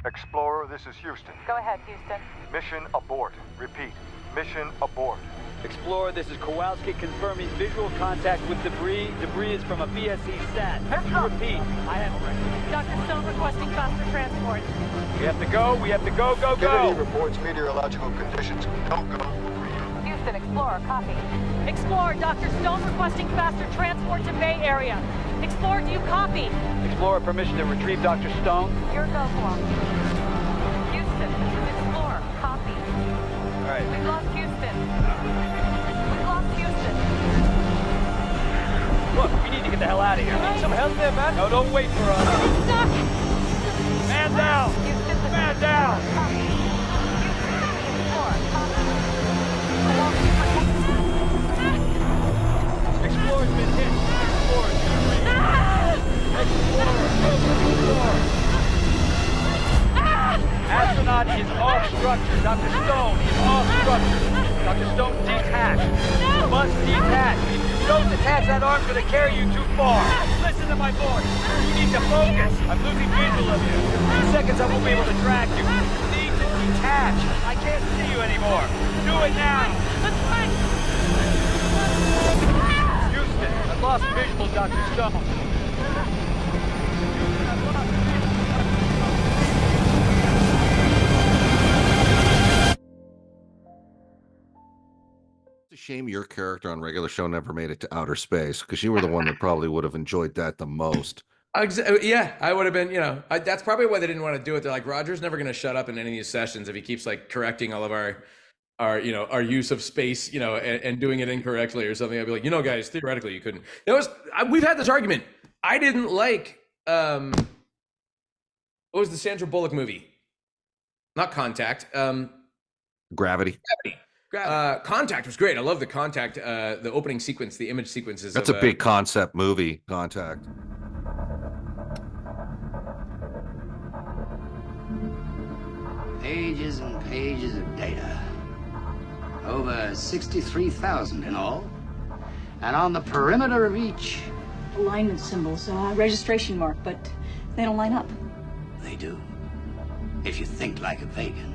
Explorer, this is Houston. Go ahead, Houston. Mission abort. Repeat. Mission abort. Explorer, this is Kowalski confirming visual contact with debris. Debris is from a BSC sat. Repeat. I have it right. Dr. Stone requesting faster transport. We have to go. We have to go, go, Kennedy go. reports meteorological conditions. Don't go. Houston, Explorer, copy. Explorer, Dr. Stone requesting faster transport to Bay Area. Explorer, do you copy? Explorer, permission to retrieve Dr. Stone. Your go, Kowalski. Houston, this is Explorer, copy. All right. We've lost Houston. We've lost Houston. Look, we need to get the hell out of here. Hey. Some help there, man? No, don't wait for us. We're stuck. Man down. Houston, this is Man down. Copy. Houston, this is Explorer, copy. Kowalski, Explorer's been hit. Explorer's been hit. Explorer, Explorer. Astronaut is off structure. Dr. Stone is off structure. Dr. Stone, detach. You must detach. If you don't detach, that arm's going to carry you too far. Listen to my voice. You need to focus. I'm losing visual of you. In 2 seconds, I won't be able to track you. You need to detach. I can't see you anymore. Do it now. Let's fight. Houston, I've lost visual, Dr. Stone. It's a shame your character on regular show never made it to outer space, because you were the one that probably would have enjoyed that the most. Yeah, I would have been, that's probably why they didn't want to do it. They're like, Roger's never going to shut up in any of these sessions if he keeps like correcting all of our use of space, and doing it incorrectly or something. I'd be like, guys, theoretically you couldn't. We've had this argument. I didn't like, what was the Sandra Bullock movie? Not Contact. Gravity. Contact was great. I love the Contact, the opening sequence, the image sequences. That's a big concept movie, Contact. Pages and pages of data. Over 63,000 in all. And on the perimeter of each, alignment symbols, registration mark, but they don't line up. they do. If you think like a pagan.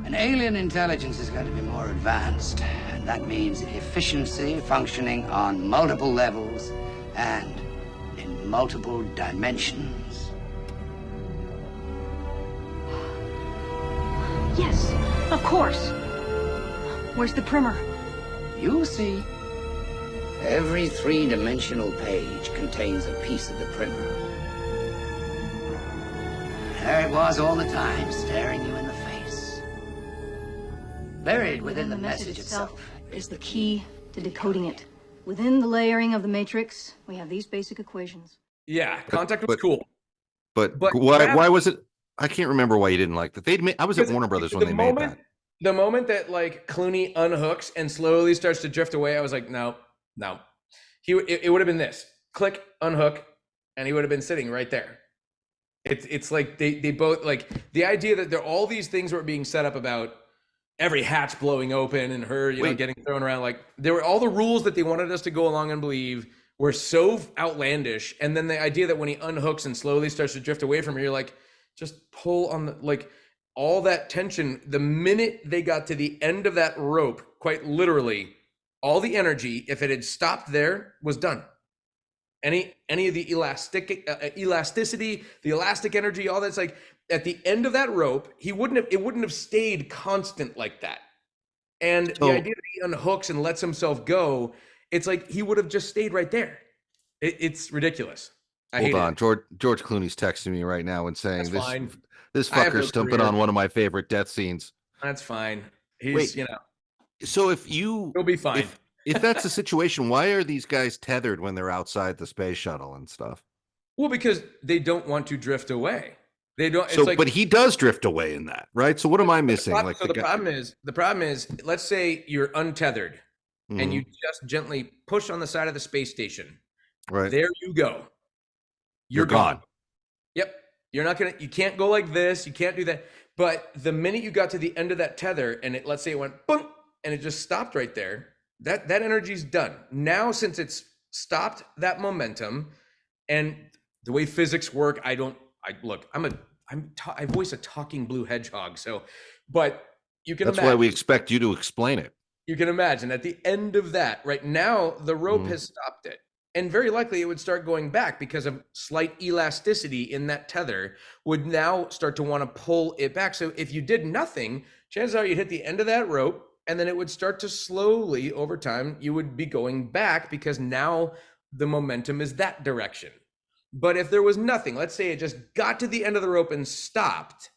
An alien intelligence is going to be more advanced, and that means efficiency functioning on multiple levels and in multiple dimensions. Yes, of course. Where's the primer? You'll see. Every three-dimensional page contains a piece of the primer. There it was all the time, staring you in the face. Buried within the message itself is the key to decoding it. Within the layering of the matrix, we have these basic equations. Yeah, Contact was cool. But But why was it? I can't remember why you didn't like that. I was at Warner Brothers when the they moment, made that. The moment that like Clooney unhooks and slowly starts to drift away, I was like, no. It would have been this: click, unhook, and he would have been sitting right there. It's like they both, like, the idea that there all these things were being set up about every hatch blowing open and her getting thrown around, like there were all the rules that they wanted us to go along and believe were so outlandish, and then the idea that when he unhooks and slowly starts to drift away from her, you're like, just pull on the, like, all that tension. The minute they got to the end of that rope, quite literally, all the energy, if it had stopped there, was done. Any of the elasticity, the elastic energy, all that's, like, at the end of that rope, it wouldn't have stayed constant like that. And the idea that he unhooks and lets himself go, it's like he would have just stayed right there. It's ridiculous. Hold on, George Clooney's texting me right now and saying this I have no fucker's stumping career. on one of my favorite death scenes. That's fine. He's, Wait. So if you, he'll be fine. if that's the situation, why are these guys tethered when they're outside the space shuttle and stuff? Well, because they don't want to drift away. They don't. So, but he does drift away in that, right? So what am I missing? The problem is, let's say you're untethered and Mhm. you just gently push on the side of the space station. Right. There you go. You're gone. Yep. You can't go like this. You can't do that. But the minute you got to the end of that tether and let's say it went boom and it just stopped right there, that energy's done. Now, since it's stopped that momentum and the way physics work, I'm a I voice a talking blue hedgehog. So, but you can That's imagine. why we expect you to explain it. You can imagine at the end of that, right now, the rope has stopped it. And very likely it would start going back because of slight elasticity in that tether would now start to want to pull it back. So if you did nothing, chances are you'd hit the end of that rope and then it would start to slowly over time, you would be going back because now the momentum is that direction. But if there was nothing, let's say it just got to the end of the rope and stopped,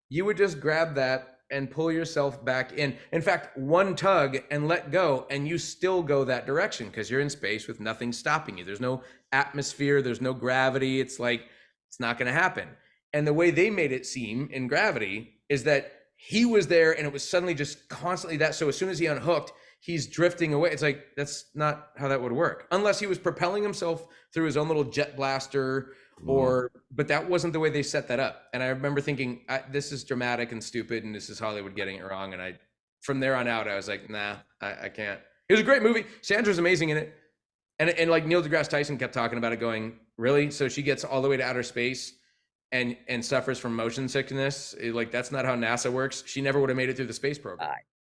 you would just grab that and pull yourself back in. In fact, one tug and let go, and you still go that direction because you're in space with nothing stopping you. There's no atmosphere, there's no gravity. It's like, it's not going to happen. And the way they made it seem in Gravity is that he was there and it was suddenly just constantly that. So as soon as he unhooked, he's drifting away. It's like, that's not how that would work. Unless he was propelling himself through his own little jet blaster but that wasn't the way they set that up. And I remember thinking, this is dramatic and stupid and this is Hollywood getting it wrong. And from there on out, I was like, nah, I can't. It was a great movie. Sandra's amazing in it. And like Neil deGrasse Tyson kept talking about it going, really? So she gets all the way to outer space and suffers from motion sickness? Like, that's not how NASA works. She never would have made it through the space program.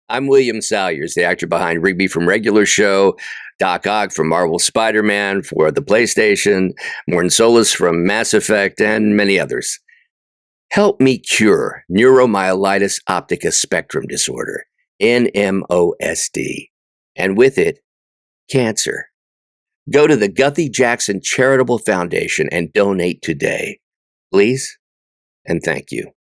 I'm William Salyers, the actor behind Rigby from Regular Show, Doc Ock from Marvel Spider-Man for the PlayStation, Morton Solus from Mass Effect, and many others. Help me cure neuromyelitis optica spectrum disorder, NMOSD, and with it, cancer. Go to the Guthrie Jackson Charitable Foundation and donate today. Please and thank you.